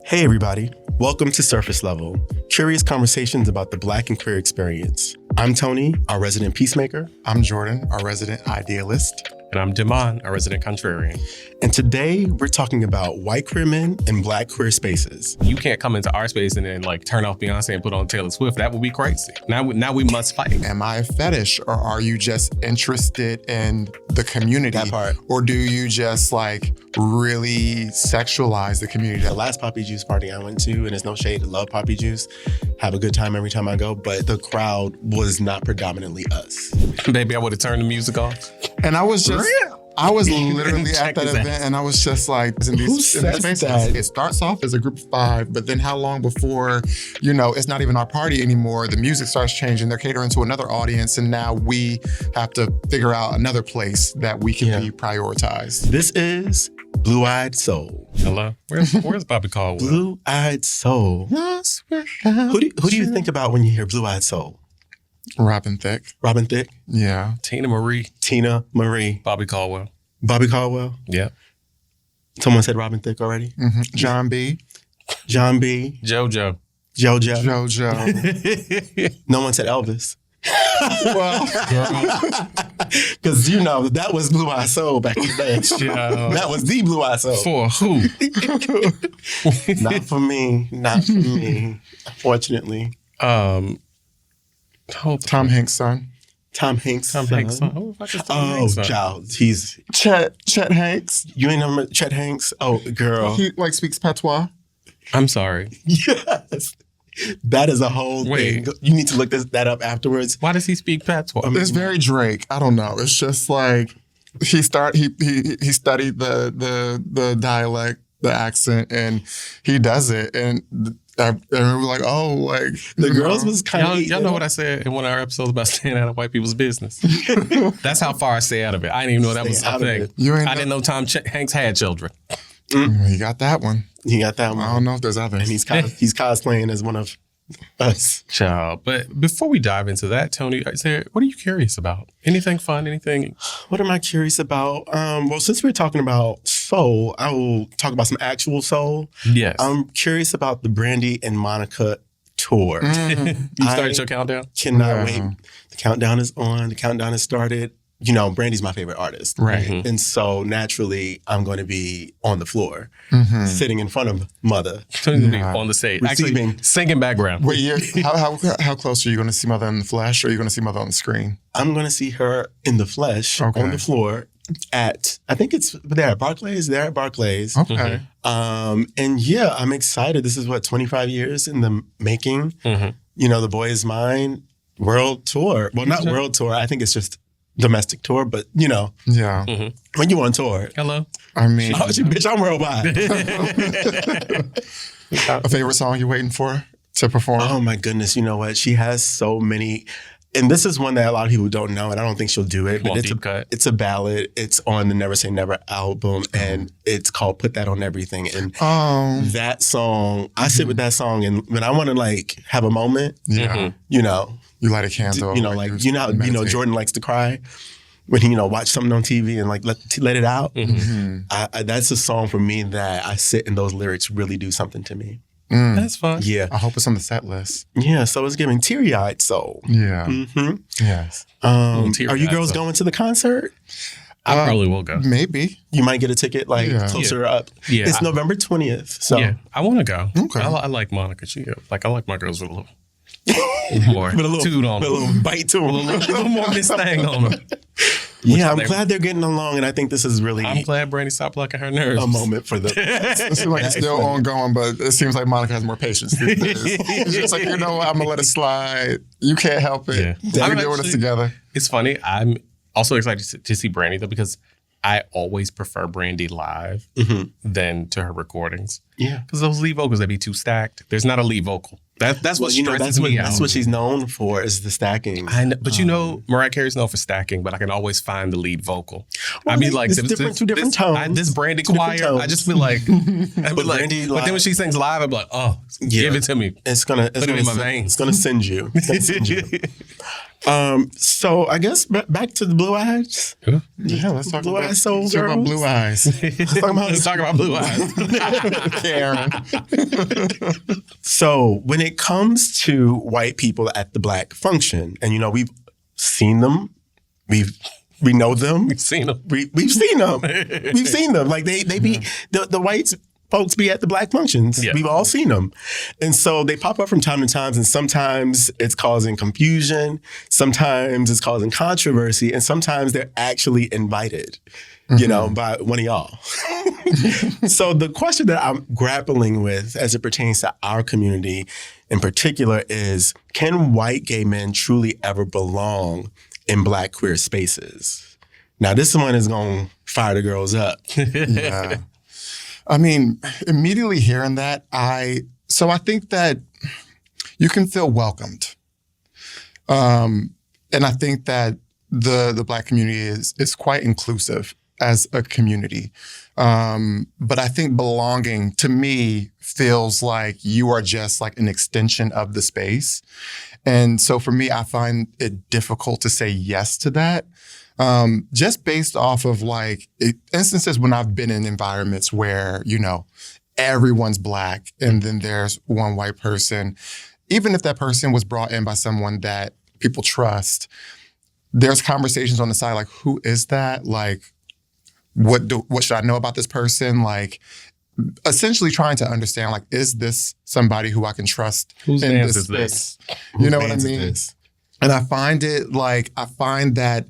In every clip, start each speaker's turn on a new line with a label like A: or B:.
A: Hey everybody, welcome to Surface Level, curious conversations about the Black and queer experience. I'm Tony, our resident peacemaker.
B: I'm Jordan, our resident idealist.
C: And I'm Damon, a resident contrarian.
A: And today we're talking about white queer men and Black queer spaces.
C: You can't come into our space and then turn off Beyonce and put on Taylor Swift. That would be crazy. Now we must fight.
B: Am I a fetish, or are you just interested in the community?
A: That part.
B: Or do you just really sexualize the community?
A: The last Poppy Juice party I went to, and it's no shade, I love Poppy Juice, have a good time every time I go, but the crowd was not predominantly us.
C: Baby, I would have turned the music off.
B: And I was just... I was literally at that event and I was just in these spaces. It starts off as a group of 5, but then how long before, it's not even our party anymore. The music starts changing. They're catering to another audience. And now we have to figure out another place that we can be prioritized.
A: This is Blue-Eyed Soul.
C: Hello? Where's Bobby Caldwell?
A: Blue-Eyed Soul. Who do you think about when you hear Blue-Eyed Soul?
B: Robin Thicke.
A: Robin Thicke?
B: Yeah.
C: Tina Marie.
A: Bobby Caldwell.
C: Yeah.
A: Someone said Robin Thicke already?
B: Mm-hmm. John B.
C: JoJo.
A: No one said Elvis.
B: Well,
A: because that was Blue-Eyed Soul back in the day. That was the Blue-Eyed Soul.
C: For who?
A: Not for me. Unfortunately.
B: Tom Hanks' son.
A: Tom Hanks' son.
C: Who the fuck is Tom Hanks' son?
A: Child. He's
B: Chet Hanks.
A: You ain't never met Chet Hanks? Oh, girl.
B: He speaks patois.
C: I'm sorry.
A: Yes. That is a whole thing. You need to look that up afterwards.
C: Why does he speak patois?
B: It's very Drake. I don't know. It's just he studied the dialect, the accent, and he does it. And we were like,
A: the girls was kind of...
C: Y'all know what I said in one of our episodes about staying out of white people's business. That's how far I stay out of it. I didn't even know that was a thing. I didn't know Tom Hanks had children.
B: He got that one.
A: I
B: don't know if there's others.
A: And he's cosplaying as one of us.
C: Child. But before we dive into that, Tony, what are you curious about? Anything fun? Anything?
A: What am I curious about? Well, since we're talking about soul, I will talk about some actual soul.
C: Yes.
A: I'm curious about the Brandy and Monica tour.
C: You started your countdown?
A: Cannot wait. The countdown is on. The countdown has started. Brandy's my favorite artist.
B: Right.
C: Mm-hmm.
A: And so naturally, I'm going to be on the floor, sitting in front of Mother.
C: On the stage. Actually, singing background.
B: Wait, how close are you going to see Mother in the flesh, or are you going to see Mother on the screen?
A: I'm going to see her in the flesh on the floor at, I think it's there at Barclays. They're at Barclays.
B: Okay.
A: And yeah, I'm excited. This is 25 years in the making. The Boy Is Mine world tour. Well, not world tour. I think it's just domestic tour, but
B: Yeah.
A: When you on tour.
C: Hello.
B: I mean,
A: bitch, I'm worldwide.
B: A favorite song you're waiting for to perform?
A: Oh my goodness. You know what? She has so many. And this is one that a lot of people don't know, and I don't think she'll do it. But it's a ballad. It's on the Never Say Never album, and it's called Put That on Everything. And that song, I sit with that song, and when I want to have a moment,
B: you light a candle.
A: Jordan likes to cry when he, watch something on TV and let it out. That's a song for me that I sit and those lyrics really do something to me.
C: That's fun.
A: Yeah.
B: I hope it's on the set list.
A: Yeah, so it's giving teary-eyed soul.
B: Yeah. Yes.
A: Are you girls going to the concert?
C: I probably will go.
B: Maybe.
A: You might get a ticket closer up.
C: Yeah.
A: It's November 20th. So
C: yeah, I want to go.
B: Okay.
C: I like Monica. I like my girls with a little more toot on them.
A: A little bite to them.
C: A little more Miss Thing on them.
A: Yeah, I'm glad they're getting along, and I think this is really...
C: I'm glad Brandy stopped plucking her nerves.
A: A moment for them.
B: It seems like it's still ongoing, but it seems like Monica has more patience these days. It's just I'm going to let it slide. You can't help it. Yeah. We're doing this together.
C: It's funny. I'm also excited to see Brandy, though, because I always prefer Brandy live than to her recordings.
A: Yeah.
C: Because those lead vocals, they'd be too stacked. There's not a lead vocal. That's what stresses me out.
A: That's what she's known for, is the stacking.
C: I know, but Mariah Carey's known for stacking, but I can always find the lead vocal.
A: Well, I mean, it's two different tones.
C: This Brandy choir, I just feel like, but then when she sings live, I'm like, give it to me.
A: It's gonna
C: in my veins.
A: It's gonna send you. So I guess back to the blue eyes.
B: Yeah, let's talk
A: blue
B: about
A: eyes soul
B: let's talk about blue eyes.
C: Let's talk about blue eyes.
B: Karen.
A: So when it comes to white people at the Black function, and we've seen them, we know them,
C: We've seen them.
A: We've seen them. We've seen them. Like they be the white folks be at the Black functions. Yeah. We've all seen them. And so they pop up from time to time, and sometimes it's causing confusion, sometimes it's causing controversy, and sometimes they're actually invited, by one of y'all. So the question that I'm grappling with as it pertains to our community in particular is, can white gay men truly ever belong in Black queer spaces? Now, this one is going to fire the girls up.
B: Yeah. I mean, immediately hearing that, I think that you can feel welcomed. And I think that the Black community is quite inclusive as a community. But I think belonging to me feels like you are just like an extension of the space. And so for me, I find it difficult to say yes to that. Just based off of instances when I've been in environments where, everyone's Black and then there's one white person, even if that person was brought in by someone that people trust, there's conversations on the side like, who is that? Like, what should I know about this person? Like, essentially trying to understand, like, is this somebody who I can trust?
C: Whose man's is this?
B: You know what I mean? And I find that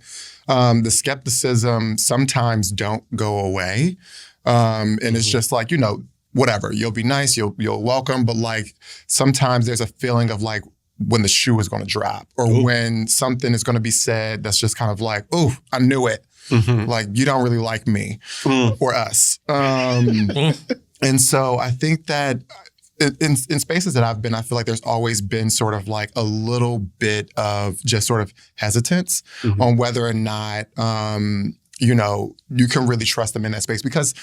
B: the skepticism sometimes don't go away. And it's just like, whatever, you'll be nice, you'll welcome, but like sometimes there's a feeling of like when the shoe is going to drop or when something is going to be said that's just kind of like, oh, I knew it. Like, you don't really like me or us. And so I think that in spaces that I've been, I feel like there's always been sort of like a little bit of just sort of hesitance on whether or not, you can really trust them in that space, because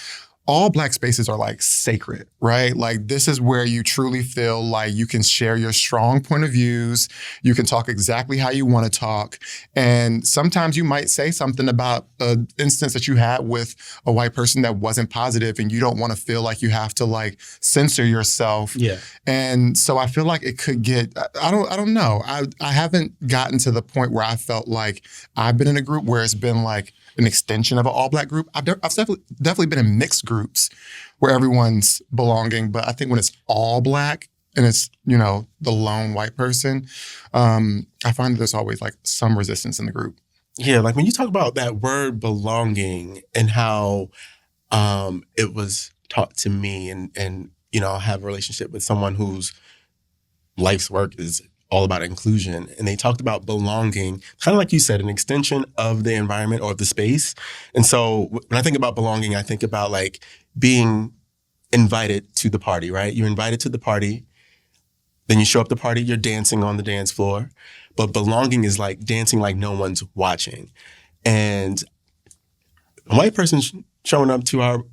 B: all Black spaces are like sacred, right? Like, this is where you truly feel like you can share your strong point of views. You can talk exactly how you want to talk. And sometimes you might say something about an instance that you had with a white person that wasn't positive, and you don't want to feel like you have to like censor yourself. Yeah. And so I feel like it could get, I don't know. I haven't gotten to the point where I felt like I've been in a group where it's been like an extension of an all-Black group. I've definitely been in mixed groups where everyone's belonging, but I think when it's all Black and it's, the lone white person, I find that there's always like some resistance in the group.
A: Yeah, like when you talk about that word belonging and how it was taught to me, and I have a relationship with someone whose life's work is all about inclusion. And they talked about belonging, kind of like you said, an extension of the environment or of the space. And so when I think about belonging, I think about like being invited to the party, right? You're invited to the party, then you show up to the party, you're dancing on the dance floor. But belonging is like dancing like no one's watching. And a white gay person showing up to our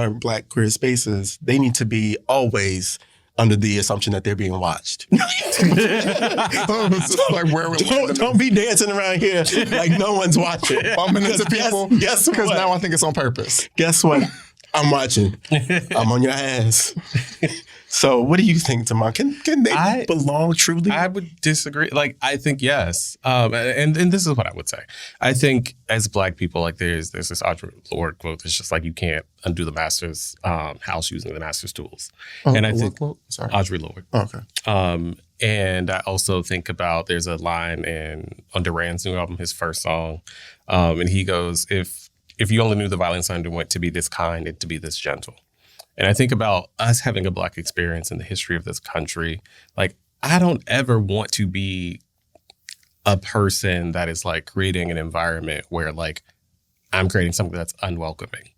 A: Black queer spaces, they need to be always under the assumption that they're being watched. Don't be dancing around here like no one's watching.
B: Bumping into people. Guess what? Because now I think it's on purpose.
A: Guess what? I'm watching. I'm on your ass. So what do you think, Damon? Can they belong truly?
C: I would disagree. Like, I think yes. And this is what I would say. I think as Black people, like there's this Audre Lorde quote that's just like, you can't undo the master's house using the master's tools. And I think Audre Lorde.
B: Okay.
C: And I also think about, there's a line on Duran's new album, his first song, and he goes, if you only knew the violence underwent to be this kind and to be this gentle. And I think about us having a Black experience in the history of this country. Like, I don't ever want to be a person that is like creating an environment where like I'm creating something that's unwelcoming,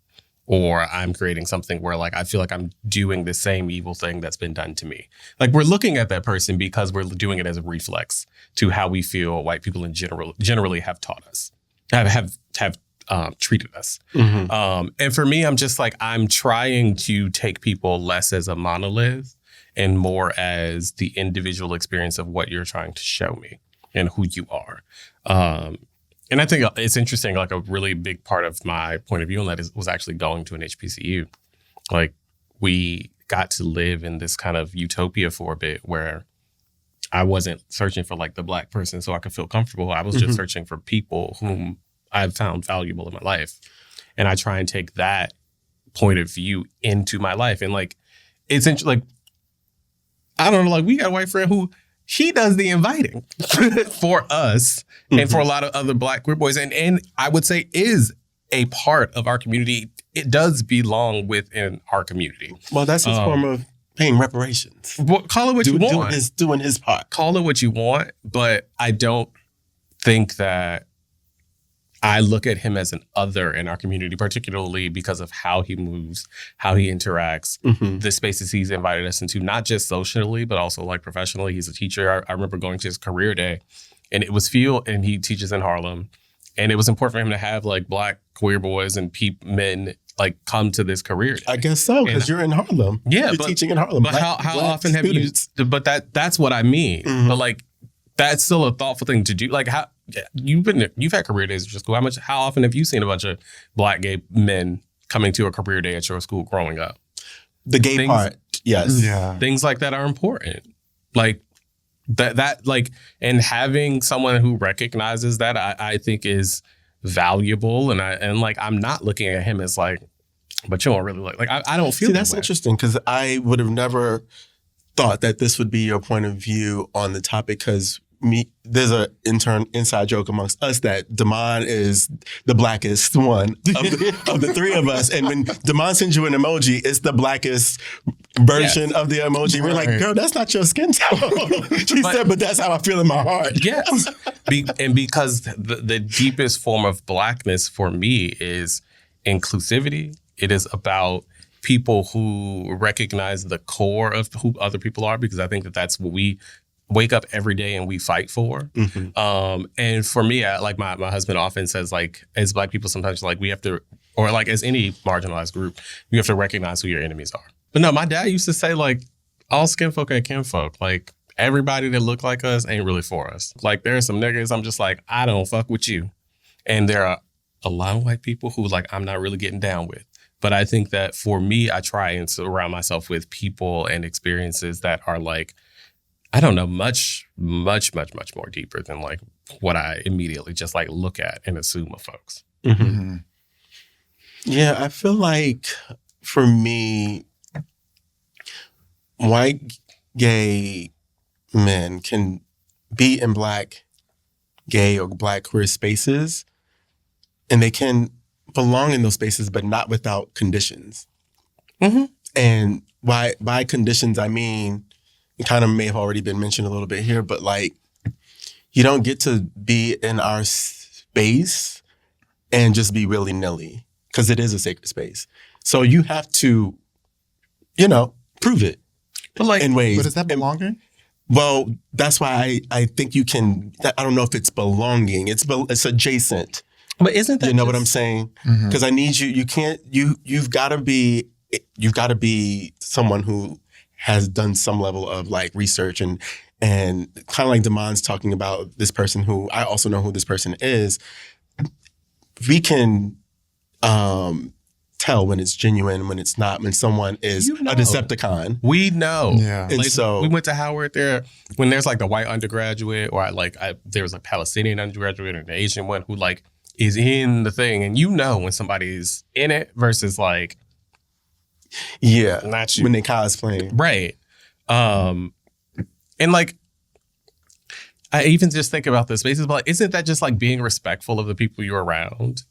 C: or I'm creating something where like I feel like I'm doing the same evil thing that's been done to me. Like, we're looking at that person because we're doing it as a reflex to how we feel white people in generally have taught us, have treated us. And for me, I'm just like, I'm trying to take people less as a monolith and more as the individual experience of what you're trying to show me. and who you are. And I think it's interesting, like a really big part of my point of view on that was actually going to an HBCU. Like we got to live in this kind of utopia for a bit where I wasn't searching for like the Black person so I could feel comfortable. I was just searching for people whom I've found valuable in my life. And I try and take that point of view into my life. And like, it's like, I don't know, like we got a white friend who she does the inviting for us and for a lot of other Black queer boys. And I would say is a part of our community. It does belong within our community.
A: Well, that's his form of paying reparations.
C: Well, call it what you want.
A: Doing his part.
C: Call it what you want, but I don't think that I look at him as an other in our community, particularly because of how he moves, how he interacts, the spaces he's invited us into, not just socially, but also like professionally. He's a teacher. I remember going to his career day, and it was and he teaches in Harlem. And it was important for him to have like Black queer boys and men like come to this career day.
A: I guess so, because you're in Harlem.
C: Yeah,
A: you're teaching in Harlem.
C: But how often students. Have you? But that's what I mean. But like that's still a thoughtful thing to do. Like how you've had career days at your school. How often have you seen a bunch of Black gay men coming to a career day at your school growing up?
A: The gay part, yes.
B: Yeah.
C: Things like that are important. Like that like, and having someone who recognizes that I think is valuable. And like I'm not looking at him as like, but you don't really like I don't feel
A: that's interesting, because I would have never thought that this would be your point of view on the topic, because there's an inside joke amongst us that Damon is the Blackest one of the three of us. And when Damon sends you an emoji, it's the Blackest version of the emoji. We're like, girl, that's not your skin tone. She said, but that's how I feel in my heart.
C: Yes. And because the deepest form of Blackness for me is inclusivity. It is about people who recognize the core of who other people are, because I think that's what we wake up every day and we fight for. And for me, like my husband often says, like, as Black people, sometimes like we have to, or like as any marginalized group, you have to recognize who your enemies are. But no, my dad used to say like, all skin folk are kinfolk. Like everybody that look like us ain't really for us. Like there are some niggas I'm just like, I don't fuck with you. And there are a lot of white people who like, I'm not really getting down with. But I think that for me, I try and surround myself with people and experiences that are like, I don't know, much more deeper than like what I immediately just like look at and assume of folks.
A: Yeah, I feel like for me, white gay men can be in Black gay or Black queer spaces, and they can belong in those spaces, but not without conditions. And by conditions, I mean, it kind of may have already been mentioned a little bit here, but like, you don't get to be in our space and just be willy-nilly, because it is a sacred space. So you have to, prove it. But like in ways.
B: But is that belonging?
A: Well, that's why I think you can. I don't know if it's belonging. It's adjacent.
C: But isn't that
A: what I'm saying? Because I need you. You can't. You've got to be. You've got to be someone who has done some level of like research and kind of like Damon's talking about this person who I also know who this person is. We can tell when it's genuine, when it's not, when someone is a Decepticon.
C: We know.
B: Yeah.
A: And
C: like,
A: so
C: we went to Howard there when there's like the white undergraduate or there was a Palestinian undergraduate and an Asian one who like is in the thing. And when somebody's in it versus like, not you.
A: When they cosplaying.
C: Right. And like, I even just think about the spaces, but like, isn't that just like being respectful of the people you're around?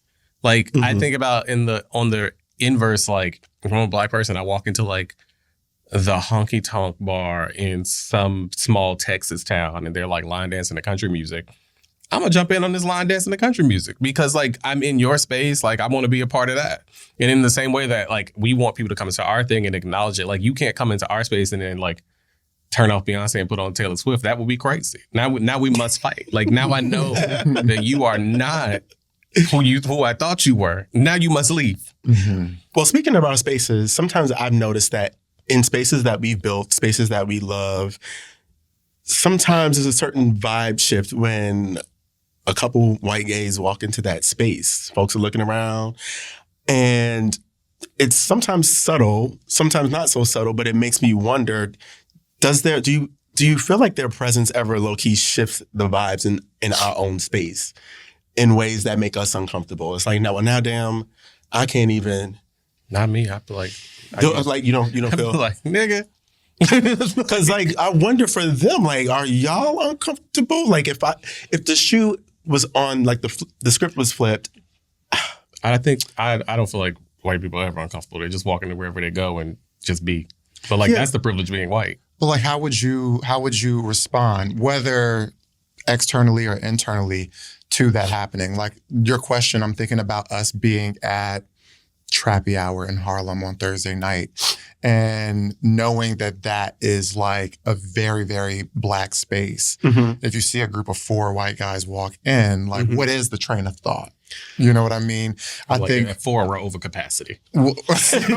C: Like I think about on the inverse, like if I'm a Black person, I walk into like the honky tonk bar in some small Texas town and they're like line dancing to country music. I'm gonna jump in on this line dancing to country music because like I'm in your space, like I want to be a part of that. And in the same way that like we want people to come into our thing and acknowledge it, like you can't come into our space and then like turn off Beyonce and put on Taylor Swift. That would be crazy. Now we must fight. Like now I know that you are not who I thought you were. Now you must leave.
A: Well, speaking of our spaces, sometimes I've noticed that in spaces that we've built, spaces that we love, sometimes there's a certain vibe shift when a couple white gays walk into that space. Folks are looking around, and it's sometimes subtle, sometimes not so subtle, but it makes me wonder, do you feel like their presence ever low-key shifts the vibes in our own space in ways that make us uncomfortable? It's like, now damn, I can't even.
C: Not me. I feel like
A: you don't feel
C: like, nigga.
A: Because like I wonder for them, like, are y'all uncomfortable? Like if the shoe was on, like the script was flipped.
C: I think I don't feel like white people are ever uncomfortable. They just walk into wherever they go and just be. But like that's the privilege of being white.
B: But like, how would you respond, whether externally or internally, to that happening? Like your question, I'm thinking about us being at Trappy Hour in Harlem on Thursday night and knowing that is like a very, very Black space. Mm-hmm. If you see a group of 4 white guys walk in, like what is the train of thought? You know what I mean? I think
C: at 4 we're over capacity.
B: Well, see, and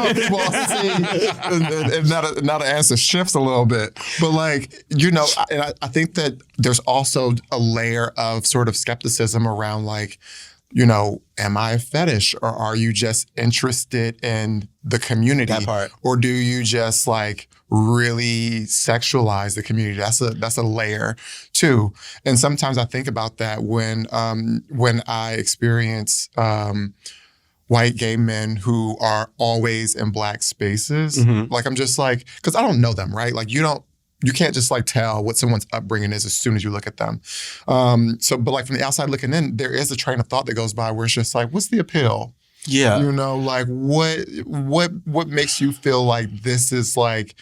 B: now the answer shifts a little bit. But like, I think that there's also a layer of sort of skepticism around like, am I a fetish, or are you just interested in the community?
A: That part. Or
B: do you just like really sexualize the community? That's a layer too. And sometimes I think about that when I experience white gay men who are always in Black spaces. Mm-hmm. Like I'm just like, because I don't know them, right? Like you can't just like tell what someone's upbringing is as soon as you look at them. But like from the outside looking in, there is a train of thought that goes by where it's just like, what's the appeal?
A: Yeah.
B: Like what makes you feel like this is like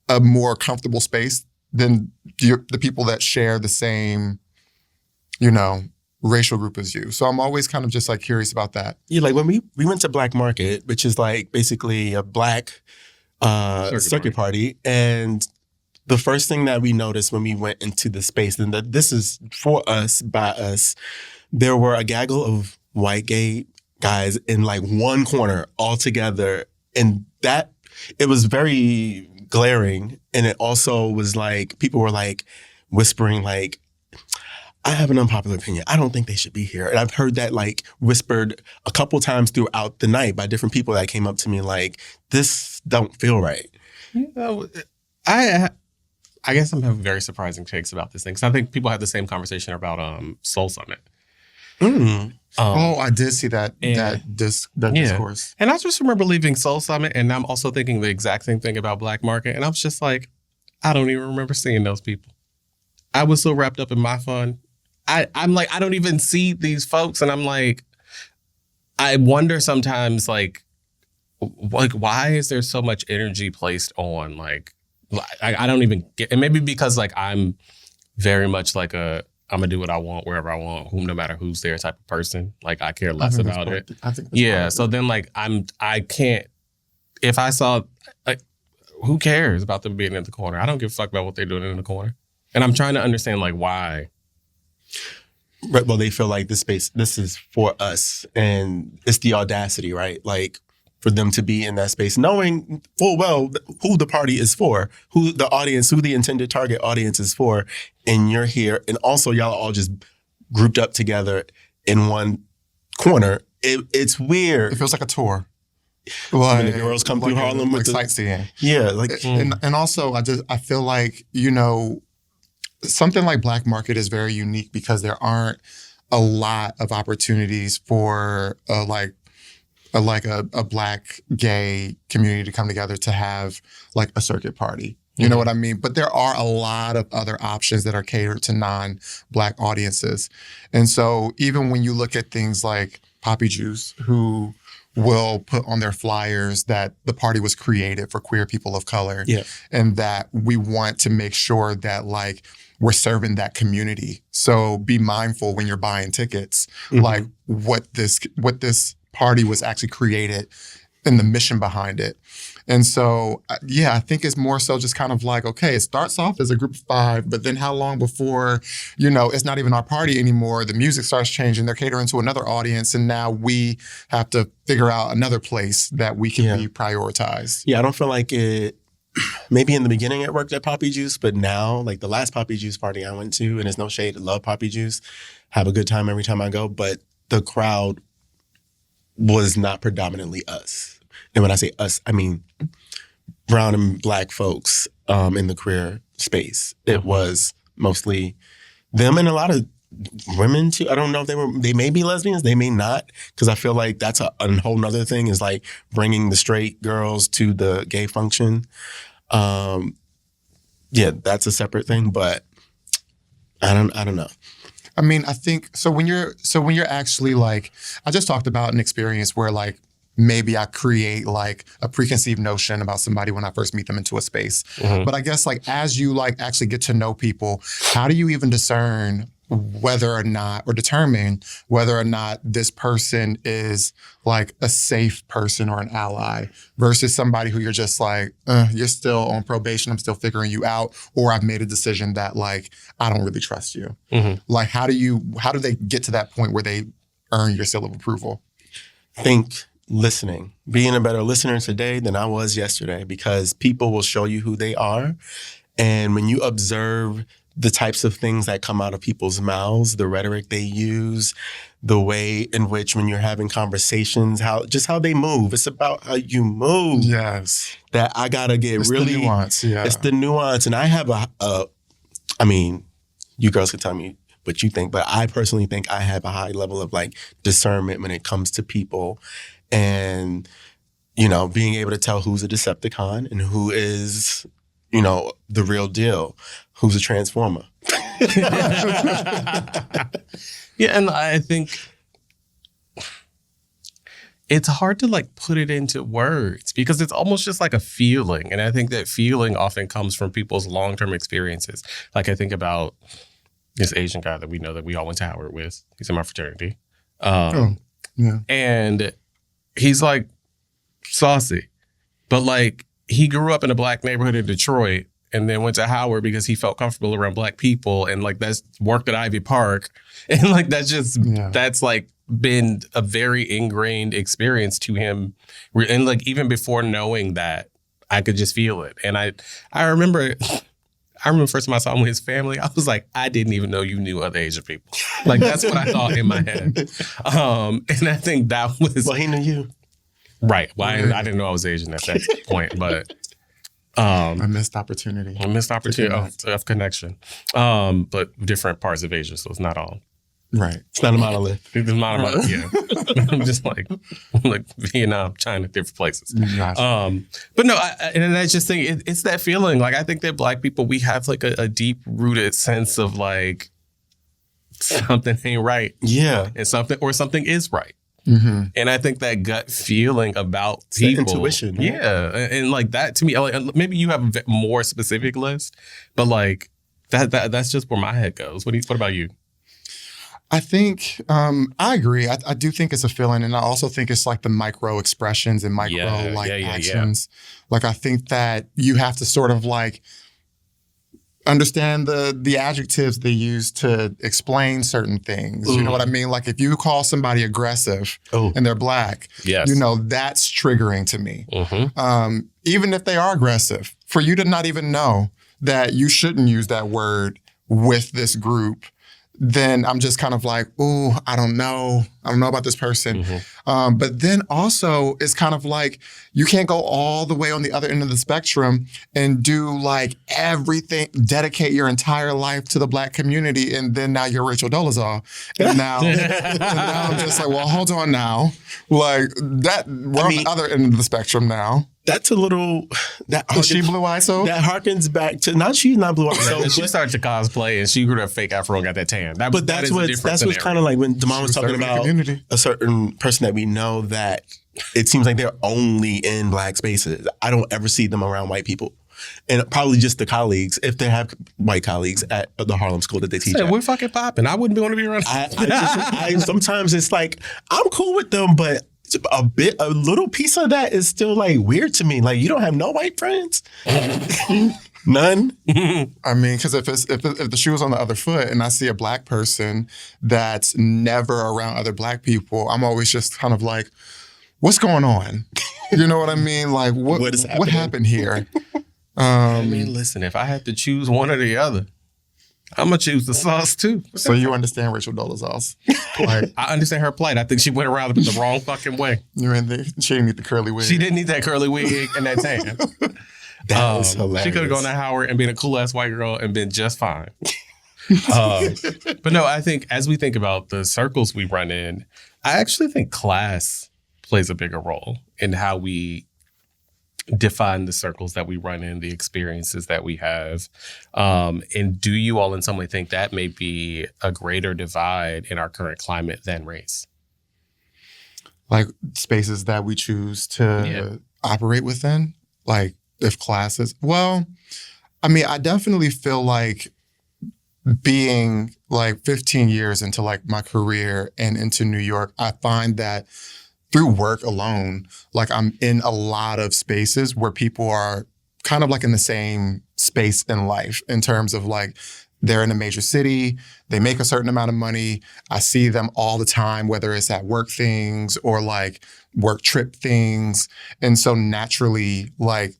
B: a more comfortable space than the people that share the same, racial group as you? So I'm always kind of just like curious about that.
A: Yeah, like when we went to Black Market, which is like basically a Black circuit party, and the first thing that we noticed when we went into the space, and that this is for us, by us, there were a gaggle of white gay guys in like one corner all together. And that, it was very glaring. And it also was like, people were like whispering like, I have an unpopular opinion. I don't think they should be here. And I've heard that like whispered a couple times throughout the night by different people that came up to me like, this don't feel right.
C: I guess I'm having very surprising takes about this thing. Because I think people have the same conversation about Soul Summit.
A: Mm.
B: I did see that discourse.
C: And I just remember leaving Soul Summit, and I'm also thinking the exact same thing about Black Market. And I was just like, I don't even remember seeing those people. I was so wrapped up in my fun. I'm like, I don't even see these folks. And I'm like, I wonder sometimes like why is there so much energy placed on like, I don't even get, and maybe because like I'm very much like I'm gonna do what I want wherever I want, no matter who's there type of person. Like I care less about it.
B: I think
C: so then like I can't, if I saw like, who cares about them being in the corner? I don't give a fuck about what they're doing in the corner. And I'm trying to understand like why.
A: Right, well, they feel like this is for us, and it's the audacity, right? Like for them to be in that space, knowing full well who the party is for, who the intended target audience is for, and you're here, and also y'all are all just grouped up together in one corner. It's weird.
B: It feels like a tour.
A: Like, the girls come through Harlem with
B: sightseeing.
A: Yeah, like
B: and also I feel like something like Black Market is very unique because there aren't a lot of opportunities for a Black gay community to come together to have like a circuit party. You know what I mean? But there are a lot of other options that are catered to non-Black audiences. And so even when you look at things like Poppy Juice, who will put on their flyers that the party was created for queer people of color, and that we want to make sure that like we're serving that community. So be mindful when you're buying tickets, like what this party was actually created and the mission behind it. And so, I think it's more so just kind of like, okay, it starts off as a group of 5, but then how long before, it's not even our party anymore, the music starts changing, they're catering to another audience, and now we have to figure out another place that we can be prioritized.
A: Yeah, I don't feel like maybe in the beginning it worked at Poppy Juice, but now, like the last Poppy Juice party I went to, and it's no shade, I love Poppy Juice, have a good time every time I go, but the crowd was not predominantly us. And when I say us, I mean brown and black folks in the queer space. It was mostly them and a lot of women too. I don't know if they may be lesbians, they may not, because I feel like that's a whole nother thing, is like bringing the straight girls to the gay function. Yeah, that's a separate thing, but I don't know.
B: I mean, I think so when you're actually like, I just talked about an experience where like maybe I create like a preconceived notion about somebody when I first meet them into a space. But I guess like as you like actually get to know people, how do you even discern whether or not, or determine whether or not this person is like a safe person or an ally versus somebody who you're just like, you're still on probation, I'm still figuring you out, or I've made a decision that like, I don't really trust you. Like, how do they get to that point where they earn your seal of approval?
A: Think listening, being a better listener today than I was yesterday, because people will show you who they are. And when you observe the types of things that come out of people's mouths, the rhetoric they use, the way in which when you're having conversations, how they move. It's about how you move.
B: Yes.
A: That I gotta get
B: it's
A: really.
B: The nuance, yeah.
A: It's the nuance. And I have I mean, you girls can tell me what you think, but I personally think I have a high level of like discernment when it comes to people, and, you know, being able to tell who's a Decepticon and who is, you know, the real deal, who's a Transformer.
C: Yeah, and I think it's hard to like put it into words because it's almost just like a feeling. And I think that feeling often comes from people's long-term experiences. Like I think about this Asian guy that we know that we all went to Howard with. He's in my fraternity. And he's like saucy, but like he grew up in a black neighborhood in Detroit and then went to Howard because he felt comfortable around black people, and like that's worked at Ivy Park. And like that's just, that's like been a very ingrained experience to him. And like even before knowing that, I could just feel it. And I remember first time I saw him with his family, I was like, I didn't even know you knew other Asian people. Like that's what I thought in my head. And I think that was...
A: Well, he knew you.
C: Right. Well, I didn't know I was Asian at that point, but...
B: a missed opportunity.
C: Of connection. But different parts of Asia, so it's not all.
B: Right.
A: It's not a monolith.
C: It's not a monolith, yeah. I'm just like Vietnam, China, different places.
B: Gotcha.
C: But no, I just think it's that feeling. Like I think that black people, we have like a deep rooted sense of like something ain't right.
A: Yeah.
C: And something is right. Mm-hmm. And I think that gut feeling about people,
A: intuition, right?
C: Yeah, and like that to me, like, maybe you have a more specific list, but like that's just where my head goes. What about you?
B: I think I agree. I do think it's a feeling, and I also think it's like the micro expressions and micro actions. Yeah. Like I think that you have to sort of like understand the adjectives they use to explain certain things. You know what I mean? Like if you call somebody aggressive and they're black, you know, that's triggering to me. Even if they are aggressive, for you to not even know that you shouldn't use that word with this group, then I'm just kind of like, ooh, I don't know about this person. But then also it's kind of like, you can't go all the way on the other end of the spectrum and do like everything, dedicate your entire life to the black community. And then now you're Rachel Dolezal. And now I'm just like, well, hold on now. Like that, we're on the other end of the spectrum now.
A: That's a little...
B: Is she blue-eyed so?
A: That harkens back to... she's not blue-eyed so.
C: She started to cosplay and she grew up fake afro and got that tan.
A: That's what's kind of like when Damon was talking about a certain person that we know that it seems like they're only in black spaces. I don't ever see them around white people. And probably just the colleagues, if they have white colleagues at the Harlem school that they teach at.
C: We're fucking popping. I wouldn't want to be around.
A: Sometimes it's like, I'm cool with them, but a little piece of that is still like weird to me. Like, you don't have no white friends? None?
B: I mean, because if the shoe is on the other foot and I see a black person that's never around other black people, I'm always just kind of like, what's going on? You know what I mean? Like, what happened here?
C: I mean, listen, if I had to choose one or the other, I'm going to choose the sauce too.
B: So you understand Rachel Dolezal's plight?
C: I understand her plight. I think she went around it the wrong fucking way.
B: She didn't need the curly wig.
C: She didn't need that curly wig and that tan.
A: That is hilarious.
C: She could have gone to Howard and been a cool ass white girl and been just fine. But no, I think as we think about the circles we run in, I actually think class plays a bigger role in how we define the circles that we run in, the experiences that we have. And do you all in some way think that may be a greater divide in our current climate than race?
B: Like spaces that we choose to operate within? Like if classes? Well, I mean, I definitely feel like being like 15 years into like my career and into New York, I find that through work alone, like I'm in a lot of spaces where people are kind of like in the same space in life in terms of like they're in a major city, they make a certain amount of money. I see them all the time, whether it's at work things or like work trip things. And so naturally, like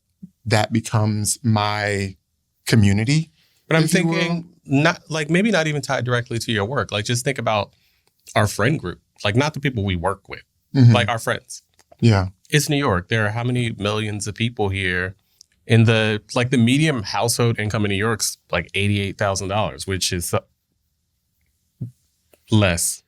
B: that becomes my community.
C: But I'm thinking not like maybe not even tied directly to your work. Like just think about our friend group, like not the people we work with. Mm-hmm. Like our friends.
B: Yeah.
C: It's New York. There are how many millions of people here in the medium household income in New York's like $88,000, which is less.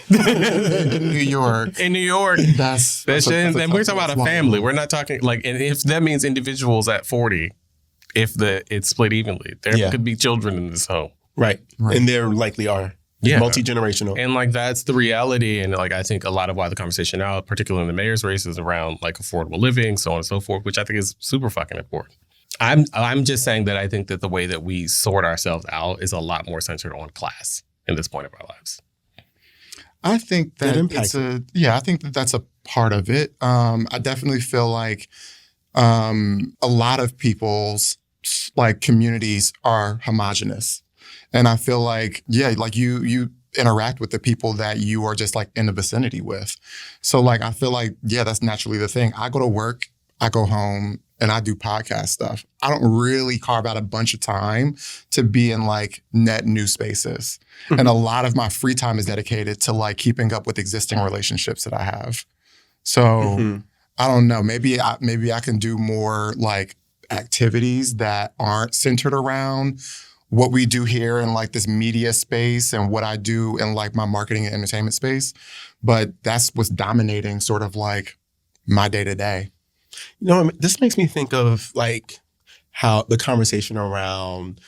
B: In New York.
C: In New York.
B: That's
C: and we're talking about a family. We're not talking like, and if that means individuals at 40, if it's split evenly, there could be children in this home.
A: Right. And there likely are. Yeah. Multi-generational.
C: And like that's the reality. And like I think a lot of why the conversation now, particularly in the mayor's race, is around like affordable living, so on and so forth, which I think is super fucking important. I'm just saying that I think that the way that we sort ourselves out is a lot more centered on class in this point of our lives.
B: I think that I think that that's a part of it. I definitely feel like a lot of people's like communities are homogenous. And I feel like, like you interact with the people that you are just like in the vicinity with. So like, I feel like, that's naturally the thing. I go to work, I go home, and I do podcast stuff. I don't really carve out a bunch of time to be in like net new spaces. Mm-hmm. And a lot of my free time is dedicated to like keeping up with existing relationships that I have. So I don't know, maybe I can do more like activities that aren't centered around what we do here in like this media space and what I do in like my marketing and entertainment space. But that's what's dominating sort of like my day to day.
A: You know, this makes me think of like how the conversation around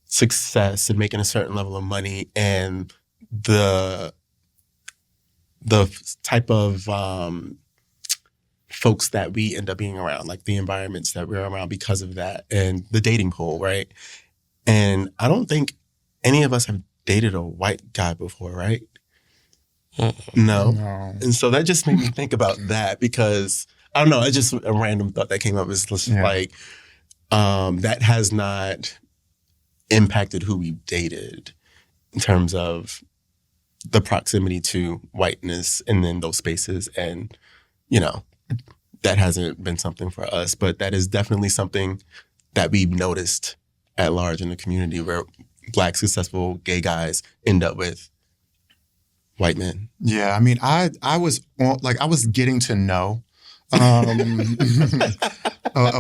A: success and making a certain level of money and the type of folks that we end up being around, like the environments that we're around because of that and the dating pool, right? And I don't think any of us have dated a white guy before, right? No. And so that just made me think about that because, I don't know, it's just a random thought that came up. It's just like, that has not impacted who we've dated in terms of the proximity to whiteness and then those spaces. And, you know, that hasn't been something for us, but that is definitely something that we've noticed at large in the community where Black successful gay guys end up with white men.
B: Yeah, I mean, I was getting to know a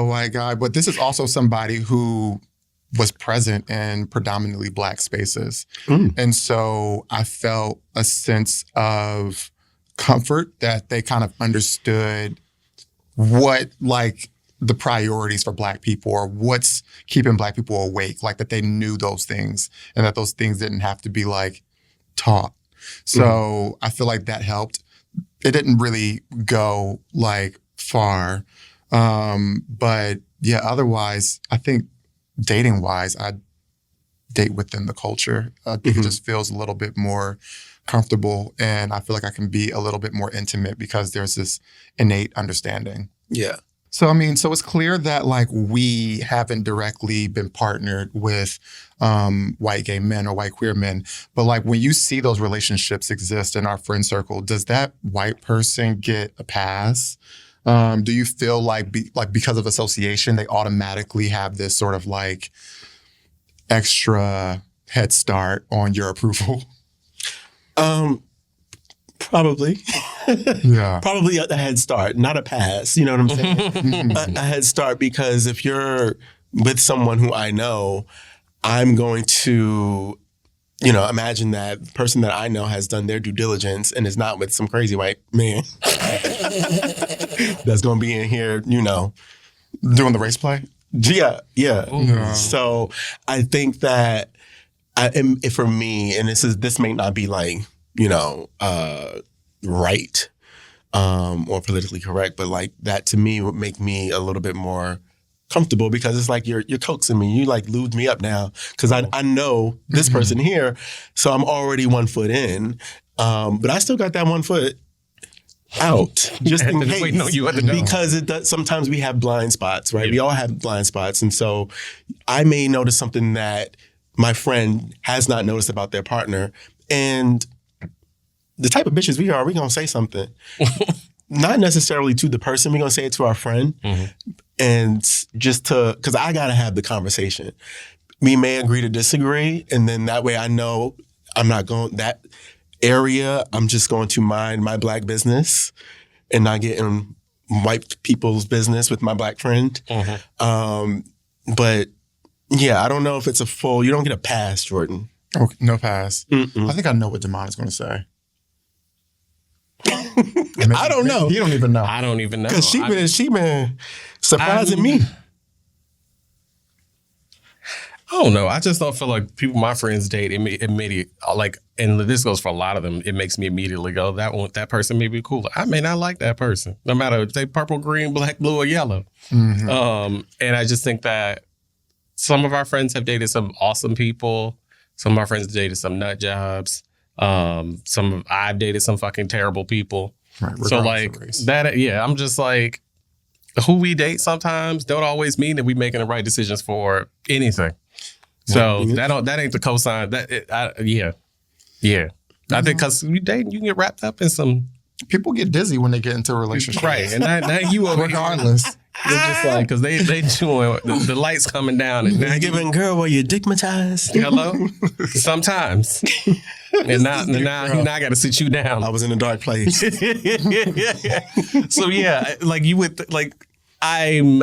B: white guy, but this is also somebody who was present in predominantly Black spaces. And so I felt a sense of comfort that they kind of understood what like the priorities for Black people or what's keeping Black people awake, like that they knew those things and that those things didn't have to be like taught. So I feel like that helped. It didn't really go like far. But yeah, otherwise, I think dating wise, I date within the culture. It just feels a little bit more comfortable and I feel like I can be a little bit more intimate because there's this innate understanding.
A: Yeah.
B: So, I mean, so it's clear that like we haven't directly been partnered with white gay men or white queer men. But like when you see those relationships exist in our friend circle, does that white person get a pass Do you feel like because of association, they automatically have this sort of like extra head start on your approval?
A: Probably.
B: Yeah.
A: Probably a head start, not a pass. You know what I'm saying? a head start, because if you're with someone who I know, I'm going to, imagine that the person that I know has done their due diligence and is not with some crazy white man that's going to be in here,
B: doing the race play?
A: Yeah. So I think that for me, and this may not be like, right or politically correct, but like that to me would make me a little bit more comfortable, because it's like you're coaxing me. You like lubed me up now because I know this person here, so I'm already 1 foot in, but I still got that 1 foot out just in case.
C: Wait, no, you had to know.
A: Because it does, sometimes we have blind spots, right? Yeah. We all have blind spots, and so I may notice something that my friend has not noticed about their partner, and the type of bitches we are, we're going to say something. Not necessarily to the person, we're going to say it to our friend. And just because I got to have the conversation. We may agree to disagree, and then that way I know I'm not going, that area, I'm just going to mind my Black business and not get in white people's business with my Black friend. But yeah, I don't know if it's you don't get a pass, Jordan.
B: Okay, no pass. I think I know what Damon is going to say.
A: I don't know.
B: You don't even know.
C: I don't even know.
A: Because she been surprising me.
C: I don't know. I just don't feel like people my friends date immediately, like, and this goes for a lot of them, it makes me immediately go, that person may be cool. I may not like that person, no matter if they purple, green, black, blue, or yellow. And I just think that some of our friends have dated some awesome people. Some of our friends dated some nut jobs. I've dated some fucking terrible people.
B: Right,
C: so like that, I'm just like, who we date sometimes don't always mean that we making the right decisions for anything. So that ain't the cosign. I think because you dating, you can get wrapped up in some.
B: People get dizzy when they get into a relationship,
C: right? And now you
B: regardless.
C: You're just like, because they doing the lights coming down, and now
A: giving girl, were you digmatized?
C: Hello, sometimes. And now I got to sit you down.
A: I was in a dark place.
C: So yeah, like you would like. I'm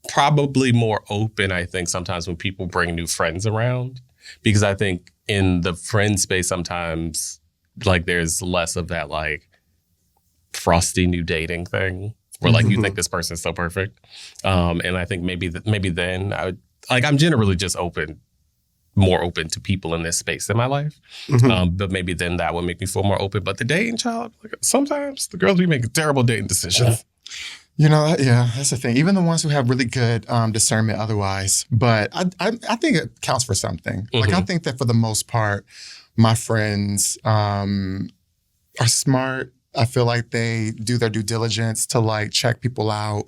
C: probably more open, I think, sometimes when people bring new friends around, because I think in the friend space sometimes like there's less of that like frosty new dating thing where like you think this person's so perfect, and I think maybe then I would like, I'm generally just more open to people in this space in my life. But maybe then that would make me feel more open. But the dating child, like, sometimes the girls be making terrible dating decisions.
B: That's the thing. Even the ones who have really good discernment otherwise. But I think it counts for something. Like, I think that for the most part, my friends are smart. I feel like they do their due diligence to like check people out.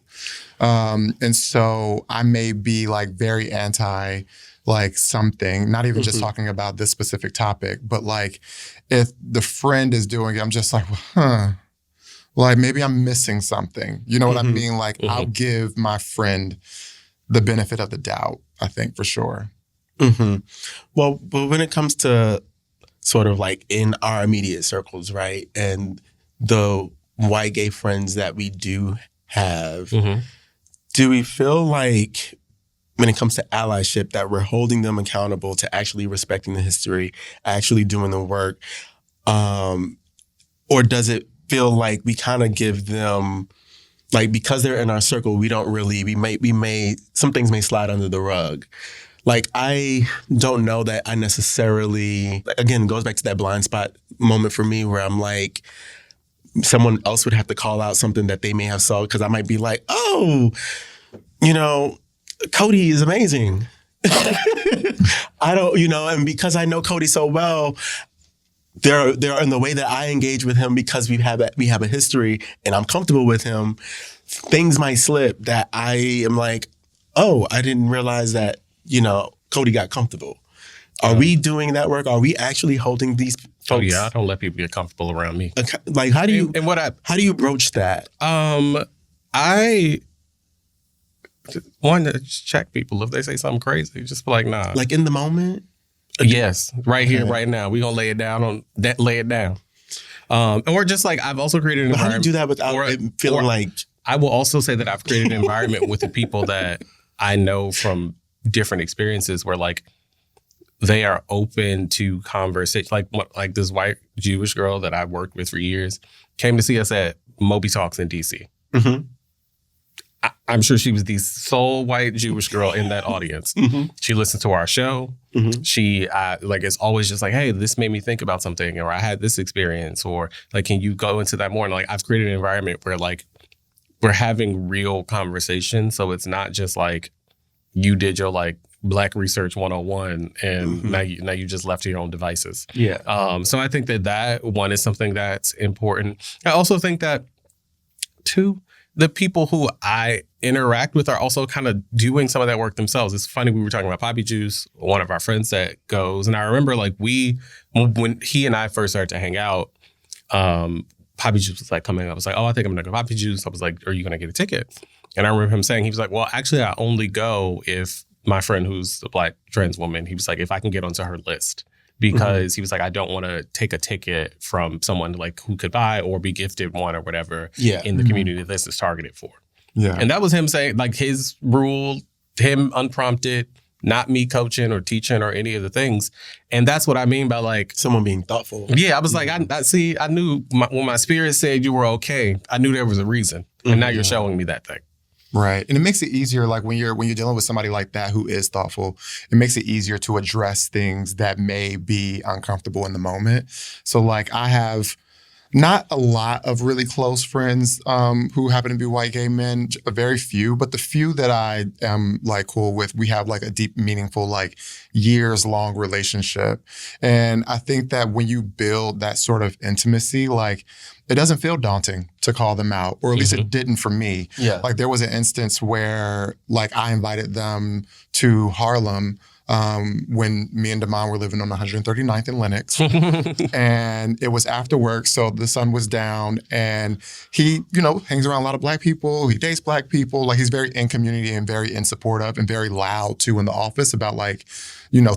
B: And so I may be like very anti like something, not even just talking about this specific topic, but like if the friend is doing it, I'm just like, like maybe I'm missing something. You know what I mean? Like I'll give my friend the benefit of the doubt, I think, for sure.
A: Well, but when it comes to sort of like in our immediate circles, right? And the white gay friends that we do have, do we feel like when it comes to allyship that we're holding them accountable to actually respecting the history, actually doing the work? Or does it feel like we kind of give them, like, because they're in our circle, we may some things may slide under the rug. Like, I don't know that I necessarily, again, it goes back to that blind spot moment for me where I'm like, someone else would have to call out something that they may have saw, because I might be like, oh, Cody is amazing. I don't, and because I know Cody so well, there are in the way that I engage with him, because we have a history and I'm comfortable with him, things might slip that I am like, oh, I didn't realize that, Cody got comfortable. Are we doing that work? Are we actually holding these folks?
C: Oh yeah, I don't let people get comfortable around me.
A: Like, how do you broach that?
C: I want to check people if they say something crazy. Just be like, nah.
A: Like in the moment?
C: Yes, right here, right now. We gonna lay it down on that. Lay it down, or just like I've also created an environment.
A: How do you do that without it feeling like?
C: I will also say that I've created an environment with the people that I know from different experiences, where like they are open to conversation. Like this white Jewish girl that I worked with for years came to see us at Moby Talks in DC. Mm-hmm. I'm sure she was the sole white Jewish girl in that audience. Mm-hmm. She listened to our show. Mm-hmm. She it's always just like, hey, this made me think about something, or I had this experience, or like, can you go into that more? And like, I've created an environment where like we're having real conversation. So it's not just like you did your like Black Research 101 and mm-hmm. now you just left to your own devices.
A: Yeah.
C: So I think that one is something that's important. I also think that two, the people who I interact with are also kind of doing some of that work themselves. It's funny, we were talking about Poppy Juice, one of our friends that goes, and I remember like when he and I first started to hang out, Poppy Juice was like coming up. I was like, oh, I think I'm gonna go Poppy Juice. I was like, are you gonna get a ticket? And I remember him saying, he was like, well, actually I only go if my friend who's a Black trans woman, he was like, if I can get onto her list. Because he was like, I don't want to take a ticket from someone like who could buy or be gifted one or whatever in the community that this is targeted for.
B: Yeah.
C: And that was him saying, like, his rule, him unprompted, not me coaching or teaching or any of the things. And that's what I mean by like
A: someone being thoughtful.
C: Yeah, I was like, I knew when my spirit said you were okay, I knew there was a reason. And now you're showing me that thing.
B: Right. And it makes it easier, like when you're dealing with somebody like that who is thoughtful, it makes it easier to address things that may be uncomfortable in the moment. So like I have not a lot of really close friends who happen to be white gay men, very few, but the few that I am like cool with, we have like a deep, meaningful, like years long relationship. And I think that when you build that sort of intimacy, like it doesn't feel daunting to call them out, or at least it didn't for me.
A: Yeah.
B: Like there was an instance where like I invited them to Harlem when me and Damon were living on 139th and Lenox. And it was after work, so the sun was down, and he, hangs around a lot of Black people. He dates Black people. Like he's very in community and very in support of and very loud too in the office about like,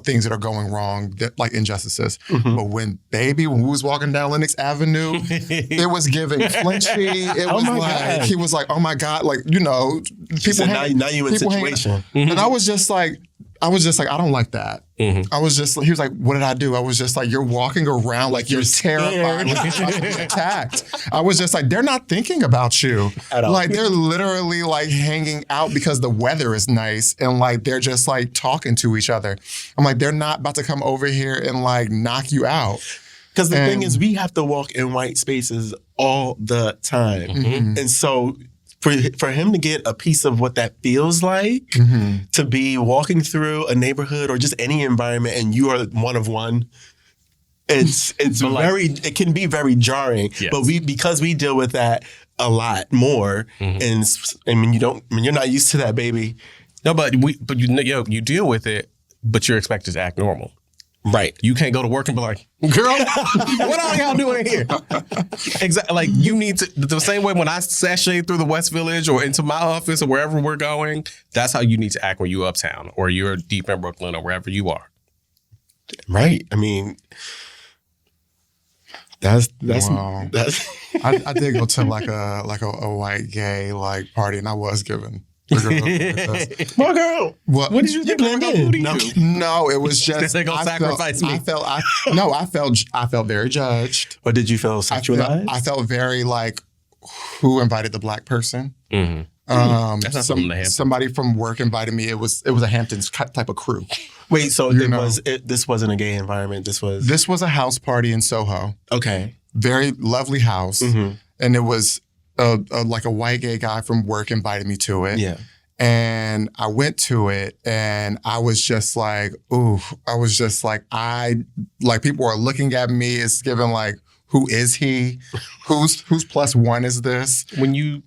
B: things that are going wrong, that, like injustices. Mm-hmm. But when we was walking down Lenox Avenue, it was giving flinchy. It was like, God. He was like, oh my God, like, people.
A: Said, now you in situation.
B: And I was just like, I don't like that. Mm-hmm. I was just, he was like, what did I do? I was just like, you're walking around like you're terrified, like you're being attacked. I was just like, they're not thinking about you. At all. Like they're literally like hanging out because the weather is nice, and like they're just like talking to each other. I'm like, they're not about to come over here and like knock you out.
A: Because the thing is, we have to walk in white spaces all the time. Mm-hmm. And so for him to get a piece of what that feels like, to be walking through a neighborhood or just any environment and you are one of one, it's it can be very jarring. Yes. But because we deal with that a lot more, and when you're not used to that, baby.
C: No, but you deal with it, but you're expected to act normal. Right. You can't go to work and be like, girl, what are y'all doing here? Exactly. Like you need to, the same way when I sashay through the West Village or into my office or wherever we're going, that's how you need to act when you're uptown or you're deep in Brooklyn or wherever you are.
A: Right. I mean, that's
B: wow. I did go to like a white gay like party, and I was given.
A: My girl. What did you think?
B: No, it was just
C: they're gonna sacrifice me.
B: I felt very judged.
A: But did you feel sexualized?
B: I felt very like, who invited the Black person? Mm-hmm. Somebody from work invited me. It was a Hamptons type of crew.
A: Wait, so this wasn't a gay environment. This was
B: a house party in Soho.
A: Okay,
B: very lovely house, and it was. Like a white gay guy from work invited me to it.
A: Yeah.
B: And I went to it and I was just like, ooh, people are looking at me. It's given like, who is he? Who's plus one is this?
C: When you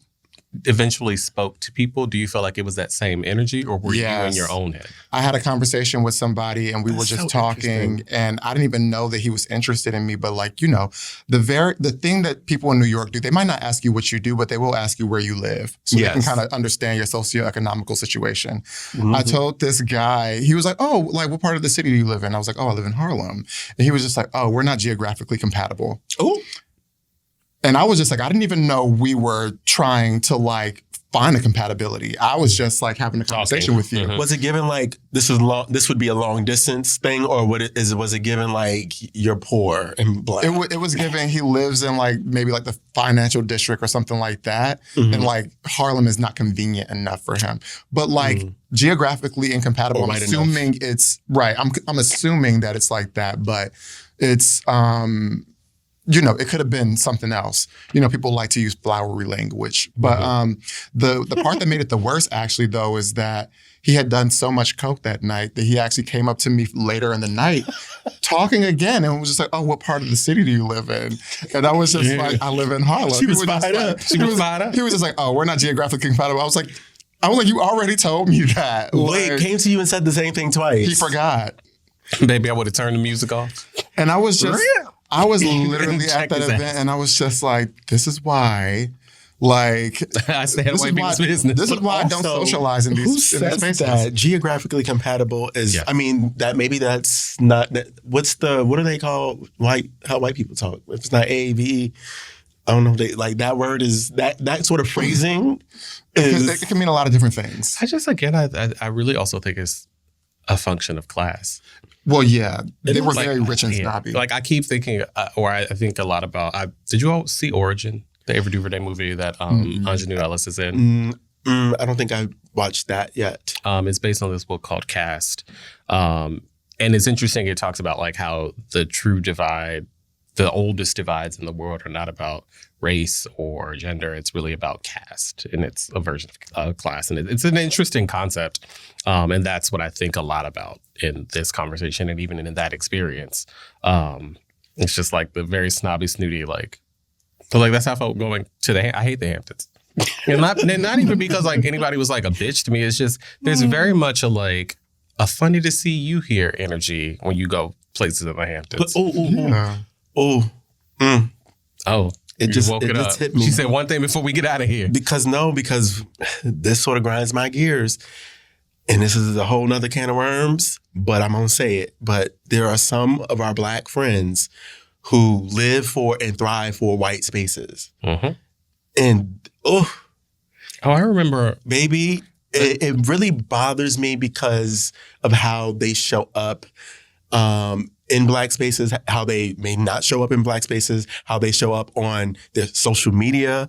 C: eventually spoke to people, do you feel like it was that same energy, or were you in your own head?
B: I had a conversation with somebody and we were just talking, and I didn't even know that he was interested in me. But like, you know, the thing that people in New York do, they might not ask you what you do, but they will ask you where you live. So they can kind of understand your socioeconomical situation. I told this guy, he was like, oh, like what part of the city do you live in? I was like, oh, I live in Harlem. And he was just like, oh, we're not geographically compatible.
A: Oh.
B: And I was just like, I didn't even know we were trying to like find a compatibility. I was just like having a conversation with you.
A: Was it given like this would be a long distance thing, or was it given like you're poor and black?
B: It was given he lives in like maybe like the financial district or something like that, and like Harlem is not convenient enough for him. But like geographically incompatible. I'm assuming it's right. I'm assuming that it's like that, but it's you know, it could have been something else. You know, people like to use flowery language. But the part that made it the worst, actually, though, is that he had done so much coke that night that he actually came up to me later in the night talking again and was just like, oh, what part of the city do you live in? And I was just like, I live in Harlem.
A: She was fired up.
B: He was just like, oh, we're not geographically compatible. I was like, you already told me that.
A: Wait,
B: like,
A: came to you and said the same thing twice.
B: He forgot.
C: Baby, I would have turned the music off.
B: And I was just... I was literally at that event and I was just like, this is why, like,
C: I stay away from people's business.
B: This is why I don't socialize in these spaces.
A: That geographically compatible is, I mean, that maybe that's not, what do they call how white people talk? If it's not AAVE, I don't know, like that word is, that sort of phrasing
B: it can mean a lot of different things.
C: I really also think it's a function of class.
B: Well, yeah, they were very rich and snobby.
C: Like I keep thinking, I think a lot about. Did you all see Origin, the Ava DuVernay movie that Anjanou Ellis is in?
A: I don't think I watched that yet.
C: It's based on this book called Caste, and it's interesting. It talks about like how the true divide, the oldest divides in the world, are not about race or gender. It's really about caste, and it's a version of class, and it's an interesting concept. And that's what I think a lot about in this conversation and even in that experience. It's just like the very snobby, snooty, like, so like that's how I felt going to I hate the Hamptons. And not even because like anybody was like a bitch to me. It's just, there's very much a funny to see you here energy when you go places in the Hamptons. It just woke it up. Hit me. She said one thing before we get out of here.
A: Because this sort of grinds my gears. And this is a whole nother can of worms, but I'm going to say it. But there are some of our black friends who live for and thrive for white spaces. And,
C: I remember.
A: Baby, it really bothers me because of how they show up in black spaces, how they may not show up in black spaces, how they show up on their social media.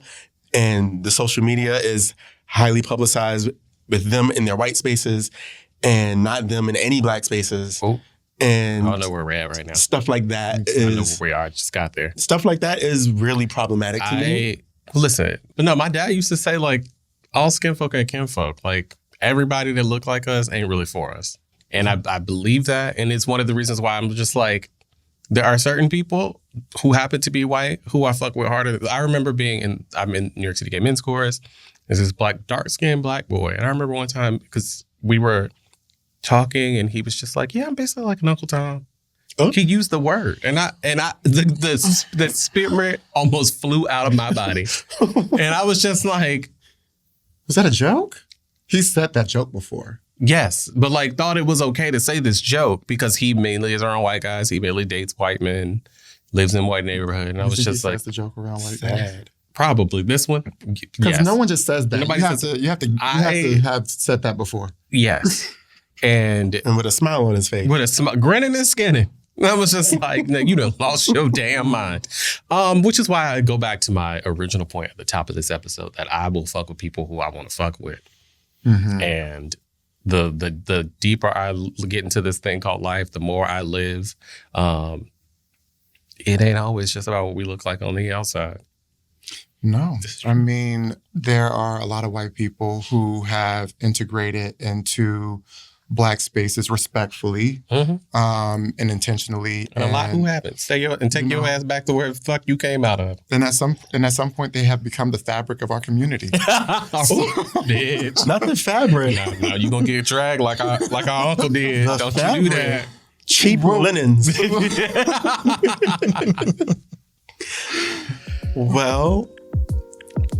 A: And the social media is highly publicized with them in their white spaces and not them in any black spaces. And
C: I don't know where we're at right now.
A: Stuff like that
C: I know where we are. I just got there.
A: Stuff like that is really problematic to me.
C: Listen, but no, my dad used to say like, all skin folk are kinfolk. Like everybody that look like us ain't really for us. And I believe that. And it's one of the reasons why I'm just like, there are certain people who happen to be white who I fuck with harder. I remember I'm in New York City Gay Men's Chorus. There's this dark-skinned black boy. And I remember one time, because we were talking and he was just like, yeah, I'm basically like an Uncle Tom. Oh. He used the word. And the spirit almost flew out of my body. And I was just like.
B: Was that a joke? He said that joke before.
C: Yes, but like thought it was okay to say this joke because he mainly is around white guys. He mainly dates white men, lives in a white neighborhood. And I was just like.
B: The joke around white guys.
C: Probably this one,
B: because no one just says that. You have to have said that before.
C: Yes, and
A: with a smile on his face,
C: with a grinning and skinning. I was just like, no, you done lost your damn mind. Which is why I go back to my original point at the top of this episode that I will fuck with people who I want to fuck with, and the deeper I get into this thing called life, the more I live. It ain't always just about what we look like on the outside.
B: No. I mean, there are a lot of white people who have integrated into Black spaces respectfully and intentionally.
C: And a lot who haven't. Take your ass back to where the fuck you came out of.
B: And at some point, they have become the fabric of our community.
C: Bitch.
A: Not the fabric.
C: No, you gonna get dragged like our uncle did. Don't fabric. You do that.
A: Cheap linens. Well,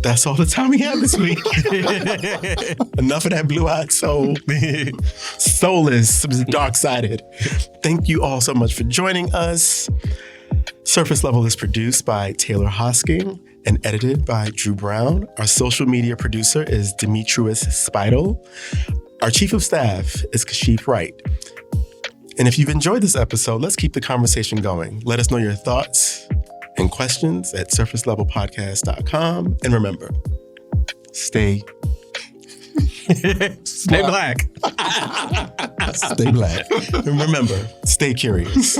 A: that's all the time we have this week. Enough of that blue-eyed soul. Soulless, dark-sided. Thank you all so much for joining us. Surface Level is produced by Taylor Hosking and edited by Drew Brown. Our social media producer is Demetrius Spidel. Our chief of staff is Kashif Wright. And if you've enjoyed this episode, let's keep the conversation going. Let us know your thoughts and questions at surfacelevelpodcast.com. And remember, stay
C: black.
A: Stay black. And remember, stay curious.